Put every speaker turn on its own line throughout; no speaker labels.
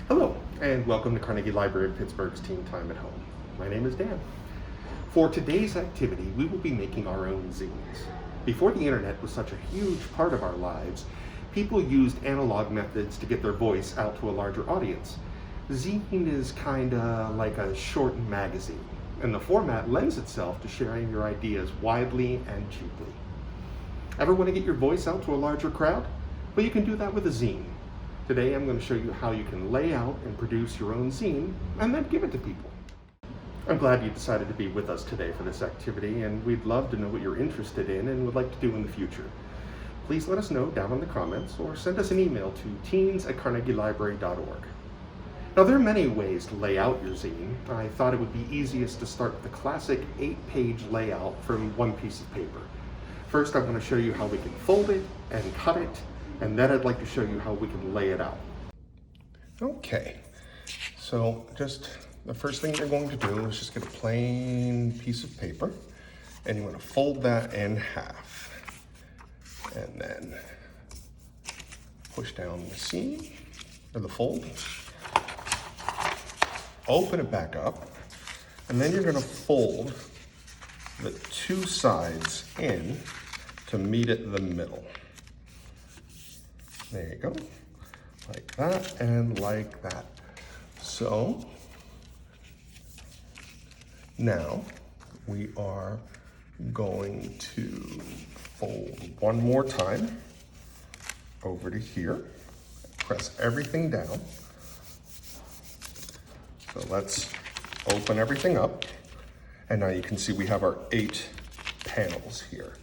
Hello, and welcome to Carnegie Library of Pittsburgh's Teen Time at Home. My name is Dan. For today's activity, we will be making our own zines. Before the internet was such a huge part of our lives, people used analog methods to get their voice out to a larger audience. Zine is kinda like a short magazine, and the format lends itself to sharing your ideas widely and cheaply. Ever want to get your voice out to a larger crowd? Well, you can do that with a zine. Today I'm going to show you how you can lay out and produce your own zine and then give it to people. I'm glad you decided to be with us today for this activity, and we'd love to know what you're interested in and would like to do in the future. Please let us know down in the comments or send us an email to teens@carnegielibrary.org. Now, there are many ways to lay out your zine. I thought it would be easiest to start with the classic 8-page layout from one piece of paper. First, I want to show you how we can fold it and cut it, and then I'd like to show you how we can lay it out. Okay, so just the first thing you're going to do is just get a plain piece of paper, and you want to fold that in half, and then push down the seam, or the fold, open it back up, and then you're going to fold the two sides in to meet it in the middle. There you go, like that and like that. So now we are going to fold one more time over to here, press everything down. So let's open everything up. And now you can see we have our 8 panels here.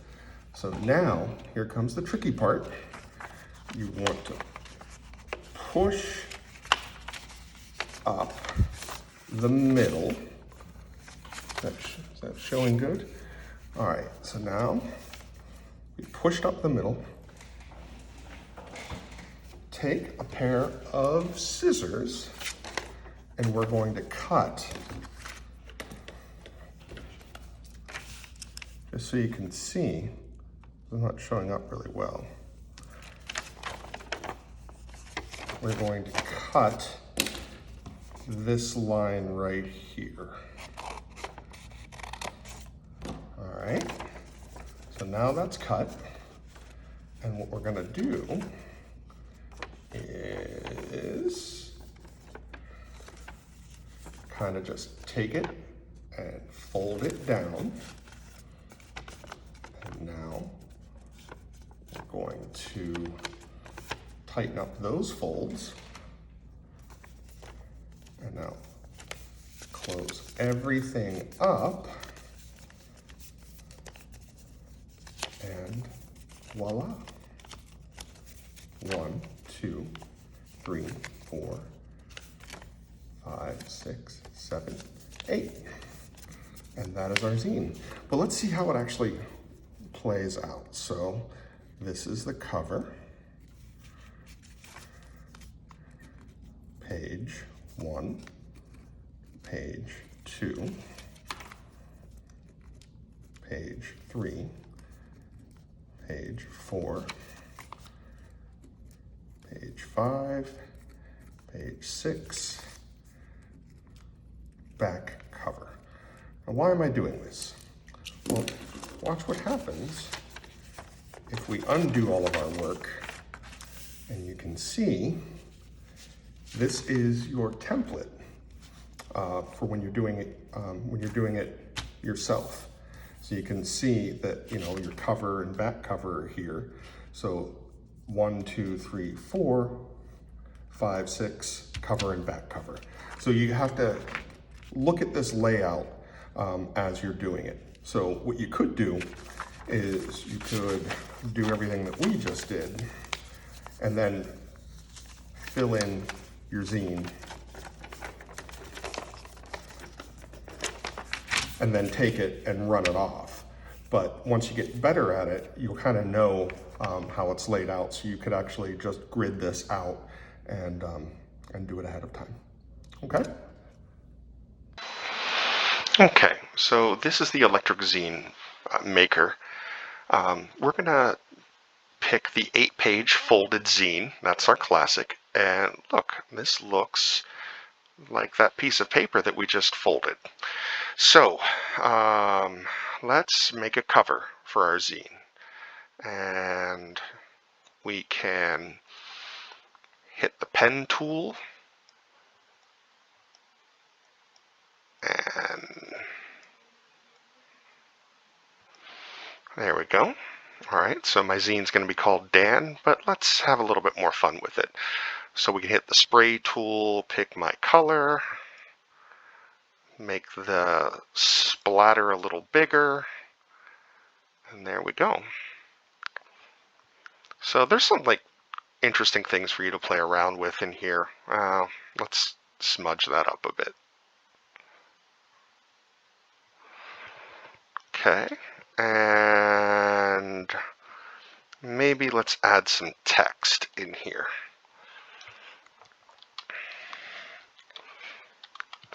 So now, here comes the tricky part. You want to push up the middle. Is that showing good? All right, so now we pushed up the middle. Take a pair of scissors and we're going to cut, just so you can see. It's not showing up really well. We're going to cut this line right here. All right, so now that's cut. And what we're gonna do is kind of just take it and fold it down. And now we're going to tighten up those folds. And now close everything up. And voila. 1, 2, 3, 4, 5, 6, 7, 8. And that is our zine. But let's see how it actually plays out. So this is the cover. Page 1, page 2, page 3, page 4, page 5, page 6, back cover. Now, why am I doing this? Well, watch what happens if we undo all of our work, and you can see this is your template for when you're doing it yourself. So you can see that, you know, your cover and back cover are here. So 1, 2, 3, 4, 5, 6, cover and back cover. So you have to look at this layout as you're doing it. So what you could do is you could do everything that we just did and then fill in your zine and then take it and run it off. But once you get better at it, you'll kind of know how it's laid out, so you could actually just grid this out and do it ahead of time. Okay? Okay, so this is the Electric Zine Maker. We're gonna pick the 8-page folded zine. That's our classic. And look, this looks like that piece of paper that we just folded. So let's make a cover for our zine. And we can hit the pen tool and there we go. Alright, so my zine's going to be called Dan, but let's have a little bit more fun with it. So we can hit the spray tool, pick my color, make the splatter a little bigger, and there we go. So there's some interesting things for you to play around with in here. Let's smudge that up a bit. Okay, and maybe let's add some text in here.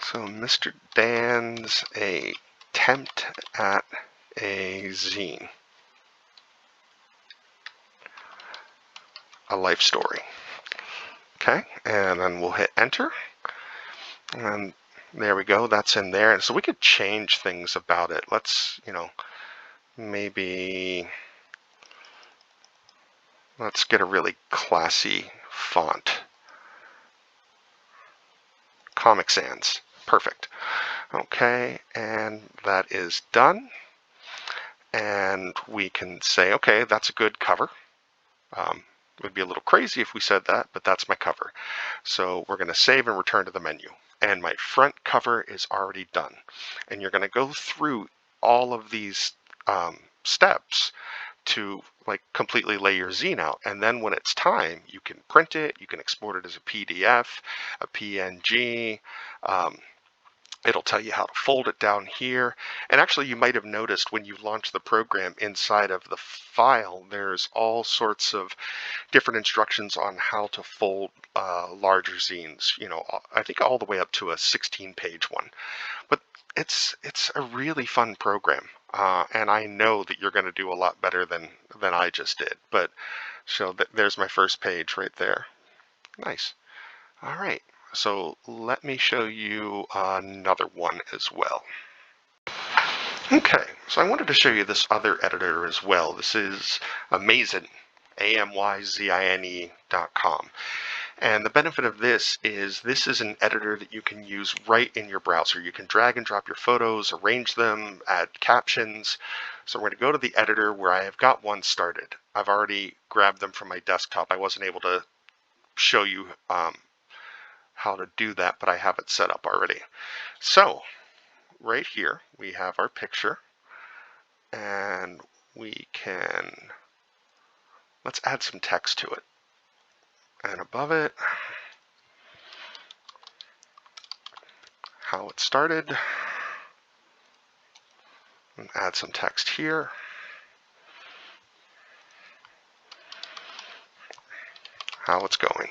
So Mr. Dan's attempt at a zine. A life story. Okay, and then we'll hit enter. And there we go, that's in there. And so we could change things about it. Let's, maybe let's get a really classy font. Comic Sans. Perfect. Okay, and that is done. And we can say, okay, that's a good cover. It would be a little crazy if we said that, but that's my cover. So we're going to save and return to the menu. And my front cover is already done. And you're going to go through all of these steps to completely lay your zine out. And then when it's time, you can print it, you can export it as a PDF, a PNG. It'll tell you how to fold it down here. And actually, you might have noticed when you launch the program, inside of the file, there's all sorts of different instructions on how to fold larger zines. I think all the way up to a 16-page one. But it's a really fun program. And I know that you're going to do a lot better than I just did. But so there's my first page right there. Nice. All right. So let me show you another one as well. Okay, so I wanted to show you this other editor as well. This is Amazin, AMYZINE.com. And the benefit of this is an editor that you can use right in your browser. You can drag and drop your photos, arrange them, add captions. So we're going to go to the editor where I have got one started. I've already grabbed them from my desktop. I wasn't able to show you how to do that, but I have it set up already. So right here we have our picture, and let's add some text to it. And above it, how it started, and add some text here. How it's going.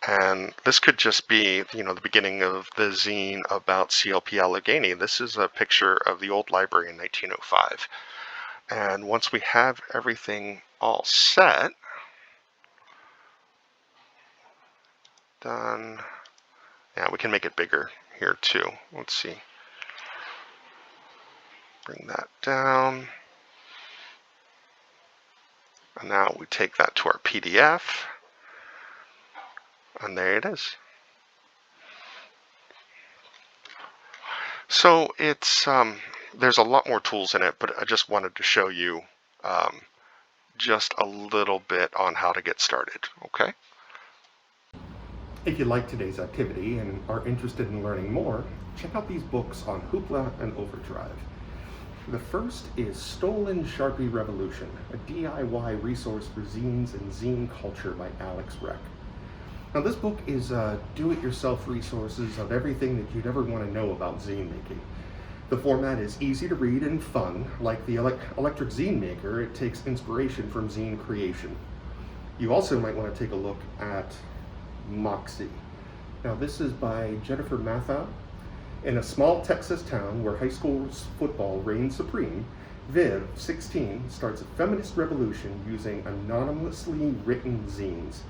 And this could just be, the beginning of the zine about CLP Allegheny. This is a picture of the old library in 1905. And once we have everything all set, done. Yeah, we can make it bigger here too. Let's see. Bring that down. And now we take that to our PDF. And there it is. So it's there's a lot more tools in it, but I just wanted to show you just a little bit on how to get started. Okay.
If you like today's activity and are interested in learning more, check out these books on Hoopla and Overdrive. The first is Stolen Sharpie Revolution, a DIY resource for zines and zine culture by Wrekk. Now this book is do-it-yourself resources of everything that you'd ever want to know about zine making. The format is easy to read and fun. Like the Electric Zine Maker, it takes inspiration from zine creation. You also might want to take a look at Moxie. Now this is by Jennifer Mathieu. In a small Texas town where high school football reigns supreme, Viv, 16, starts a feminist revolution using anonymously written zines.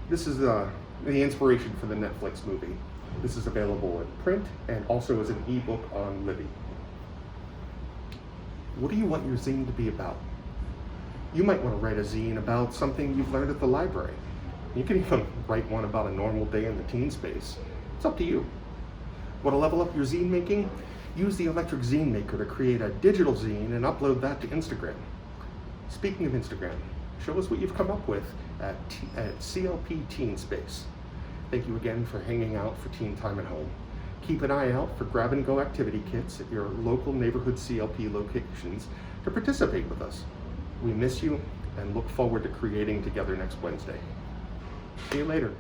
This is the inspiration for the Netflix movie. This is available in print and also as an ebook on Libby. What do you want your zine to be about? You might want to write a zine about something you've learned at the library. You can even write one about a normal day in the teen space. It's up to you. Want to level up your zine making? Use the Electric Zine Maker to create a digital zine and upload that to Instagram. Speaking of Instagram, show us what you've come up with at CLP Teen Space. Thank you again for hanging out for Teen Time at Home. Keep an eye out for grab-and-go activity kits at your local neighborhood CLP locations to participate with us. We miss you and look forward to creating together next Wednesday. See you later.